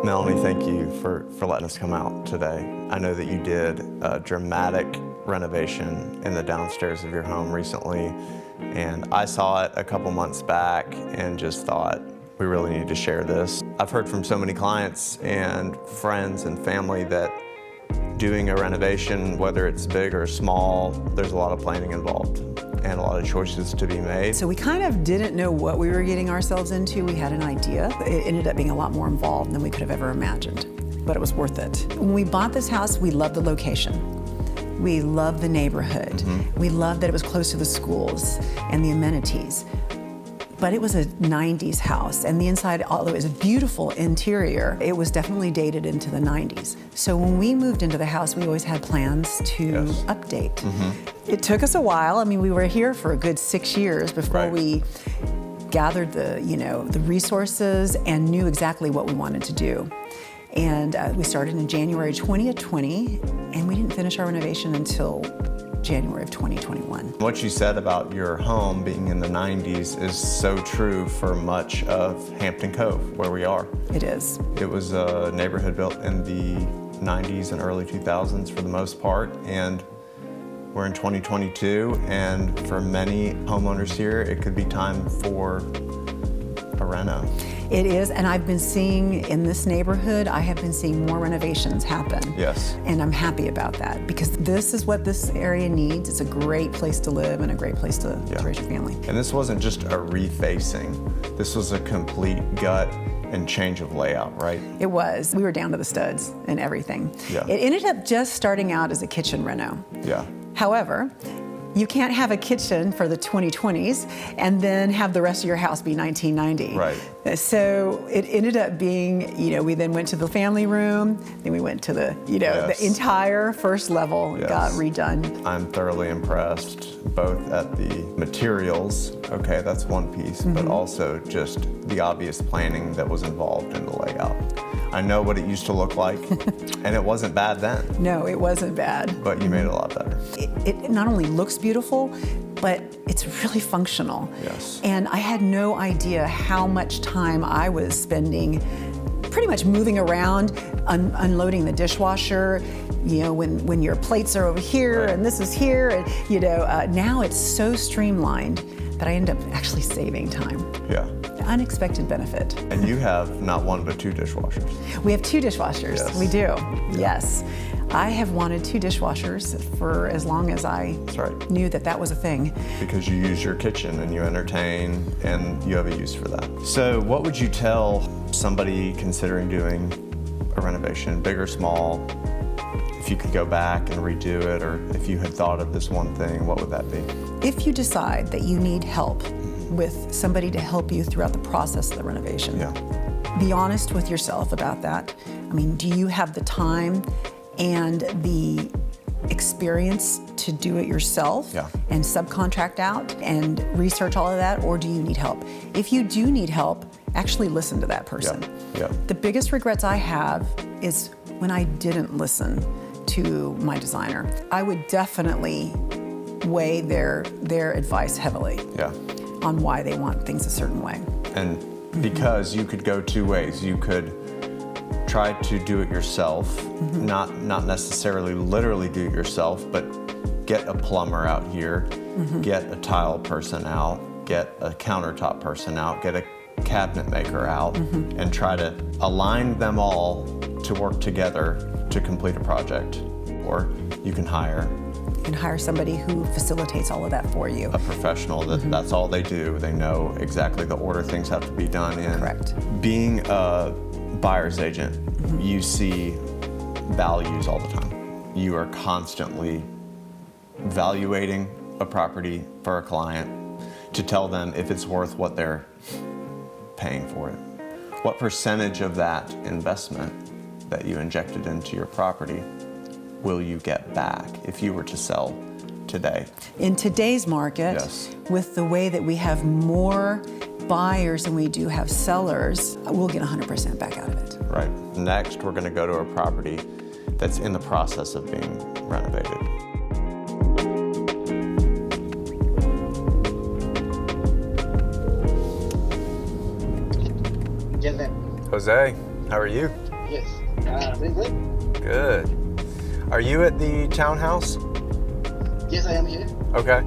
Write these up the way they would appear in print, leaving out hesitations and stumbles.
Melanie, thank you for letting us come out today. I know that you did a dramatic renovation in the downstairs of your home recently, and I saw it a couple months back and just thought, we really need to share this. I've heard from so many clients and friends and family that doing a renovation, whether it's big or small, there's a lot of planning involved and a lot of choices to be made. So we kind of didn't know what we were getting ourselves into. We had an idea. It ended up being a lot more involved than we could have ever imagined, but it was worth it. When we bought this house, we loved the location. We loved the neighborhood. We loved that it was close to the schools and the amenities. But it was a 90s house, and the inside, although it was a beautiful interior, it was definitely dated into the 90s. So when we moved into the house, we always had plans to update. It took us a while. I mean, we were here for a good 6 years before we gathered the resources and knew exactly what we wanted to do. And we started in January 2020, and we didn't finish our renovation until January of 2021. What you said about your home being in the 90s is so true for much of Hampton Cove, where we are. It is. It was a neighborhood built in the 90s and early 2000s for the most part, and we're in 2022, and for many homeowners here, it could be time for a reno. It is, and I've been seeing in this neighborhood, I have been seeing more renovations happen. Yes. And I'm happy about that because this is what this area needs. It's a great place to live and a great place to raise your family. And this wasn't just a refacing. This was a complete gut and change of layout, right? It was. We were down to the studs and everything. Yeah. It ended up just starting out as a kitchen reno. Yeah. However, you can't have a kitchen for the 2020s and then have the rest of your house be 1990. Right. So it ended up being, we then went to the family room, then we went to the, the entire first level got redone. I'm thoroughly impressed, both at the materials, okay, that's one piece, but also just the obvious planning that was involved in the layout. I know what it used to look like, and it wasn't bad then. No, it wasn't bad. But you made it a lot better. It not only looks beautiful, but it's really functional. Yes. And I had no idea how much time I was spending pretty much moving around, unloading the dishwasher, when your plates are over here and this is here, and now it's so streamlined that I end up actually saving time. Yeah. Unexpected benefit. And you have not one but two dishwashers. We have two dishwashers. Yes. We do. Yes. I have wanted two dishwashers for as long as I knew that was a thing. Because you use your kitchen and you entertain and you have a use for that. So what would you tell somebody considering doing a renovation, big or small? If you could go back and redo it, or if you had thought of this one thing, what would that be? If you decide that you need help with somebody to help you throughout the process of the renovation, be honest with yourself about that. I mean, do you have the time and the experience to do it yourself and subcontract out and research all of that, or do you need help? If you do need help, actually listen to that person. The biggest regrets I have is when I didn't listen to my designer. I would definitely weigh their advice heavily on why they want things a certain way. And because you could go two ways. You could try to do it yourself, not necessarily literally do it yourself, but get a plumber out here, get a tile person out, get a countertop person out, get a cabinet maker out, and try to align them all to work together to complete a project. Or you can hire somebody who facilitates all of that for you. A professional, that's all they do. They know exactly the order things have to be done in. Correct. Being a buyer's agent, you see values all the time. You are constantly evaluating a property for a client to tell them if it's worth what they're paying for it. What percentage of that investment that you injected into your property will you get back if you were to sell today? In today's market, with the way that we have more buyers than we do have sellers, we'll get 100% back out of it. Right. Next, we're going to go to a property that's in the process of being renovated. Jose, how are you? Yes. Doing good? Good. Are you at the townhouse? Yes, I am here. Okay.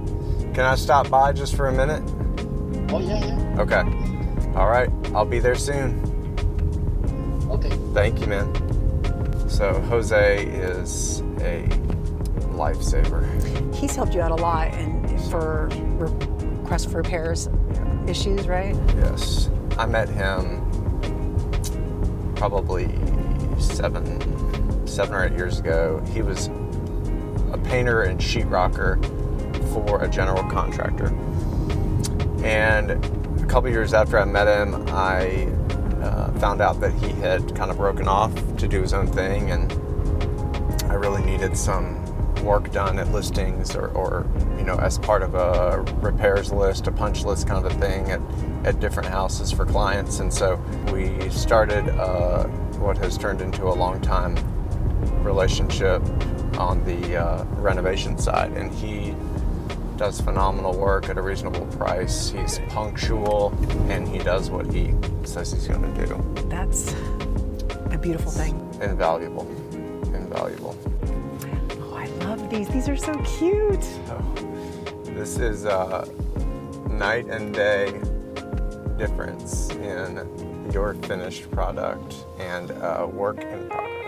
Can I stop by just for a minute? Oh, yeah. Okay. All right. I'll be there soon. Okay. Thank you, man. So Jose is a lifesaver. He's helped you out a lot for request for repairs issues, right? Yes. I met him probably seven or 8 years ago. He was a painter and sheetrocker for a general contractor. And a couple years after I met him, I found out that he had kind of broken off to do his own thing, and I really needed some work done at listings or as part of a repairs list, a punch list kind of a thing at different houses for clients. And so we started what has turned into a long time relationship on the renovation side, and he does phenomenal work at a reasonable price. He's punctual, and he does what he says he's going to do. That's a beautiful thing. Invaluable. Oh, I love these. These are so cute. So, this is a night and day difference in your finished product and work in progress.